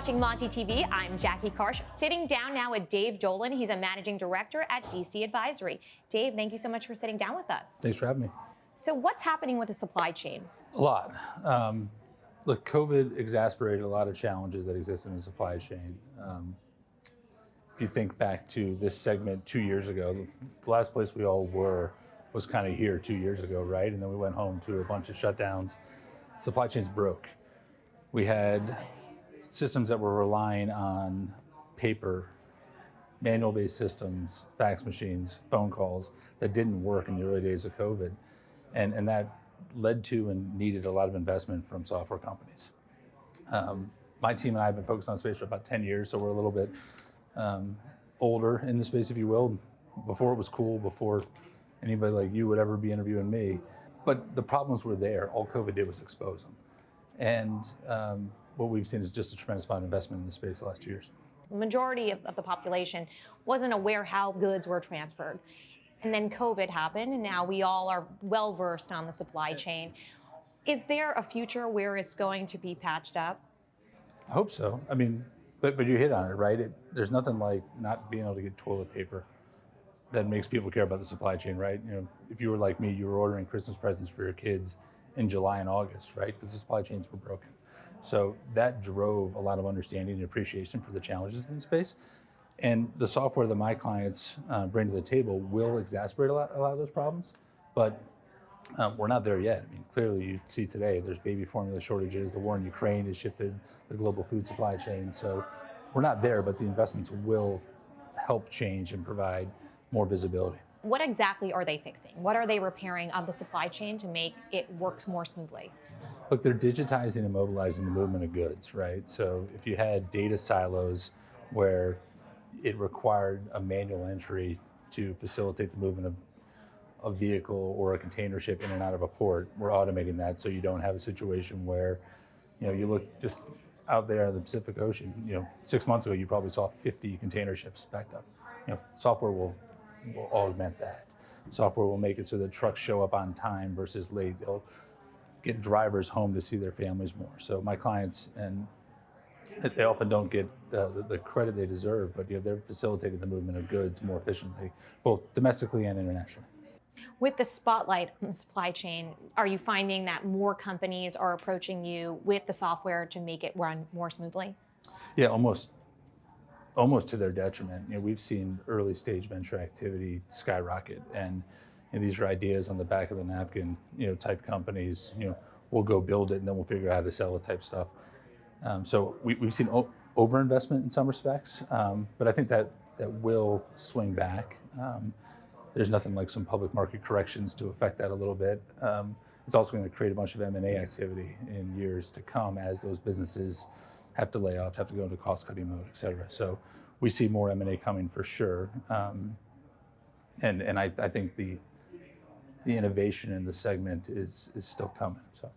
watching MontyTV. I'm Jackie Karsh, sitting down now with Dave Dolan. He's a managing director at DC Advisory. Dave, thank you so much for sitting down with us. Thanks for having me. So what's happening with the supply chain? A lot. Look, COVID exacerbated a lot of challenges that exist in the supply chain. If you think back to this segment 2 years ago, the last place we all were was kind of here 2 years ago, right? And then we went home to a bunch of shutdowns. Supply chains broke. We had systems that were relying on paper, manual-based systems, fax machines, phone calls that didn't work in the early days of COVID. And that led to and needed a lot of investment from software companies. My team and I have been focused on space for about 10 years, so we're a little bit older in the space, if you will. Before it was cool, before anybody like you would ever be interviewing me. But the problems were there. All COVID did was expose them. And what we've seen is just a tremendous amount of investment in the space the last 2 years. The majority of the population wasn't aware how goods were transferred. And then COVID happened, and now we all are well-versed on the supply chain. Is there a future where it's going to be patched up? I hope so. I mean, but you hit on it, right? There's nothing like not being able to get toilet paper that makes people care about the supply chain, right? You know, if you were like me, you were ordering Christmas presents for your kids in July and August, right? Because the supply chains were broken. So that drove a lot of understanding and appreciation for the challenges in the space. And the software that my clients bring to the table will exacerbate a lot of those problems, but we're not there yet. I mean, clearly you see today, there's baby formula shortages, the war in Ukraine has shifted the global food supply chain. So we're not there, but the investments will help change and provide more visibility. What exactly are they fixing? What are they repairing on the supply chain to make it work more smoothly? Look, they're digitizing and mobilizing the movement of goods, right? So if you had data silos where it required a manual entry to facilitate the movement of a vehicle or a container ship in and out of a port, we're automating that so you don't have a situation where, you know, you look just out there in the Pacific Ocean, you know, 6 months ago, you probably saw 50 container ships backed up. You know, software will augment that. Software will make it so that trucks show up on time versus late. They'll get drivers home to see their families more. So my clients, and they often don't get the credit they deserve, but you know, they're facilitating the movement of goods more efficiently, both domestically and internationally. With the spotlight on the supply chain, are you finding that more companies are approaching you with the software to make it run more smoothly? Yeah, almost to their detriment. You know, we've seen early stage venture activity skyrocket, and you know, these are ideas on the back of the napkin, you know, type companies. You know, we'll go build it and then we'll figure out how to sell it type stuff. So we've seen overinvestment in some respects, but I think that will swing back. There's nothing like some public market corrections to affect that a little bit. It's also going to create a bunch of M&A activity in years to come as those businesses have to lay off, have to go into cost-cutting mode, et cetera. So we see more M&A coming for sure. And I think the innovation in the segment is still coming. So.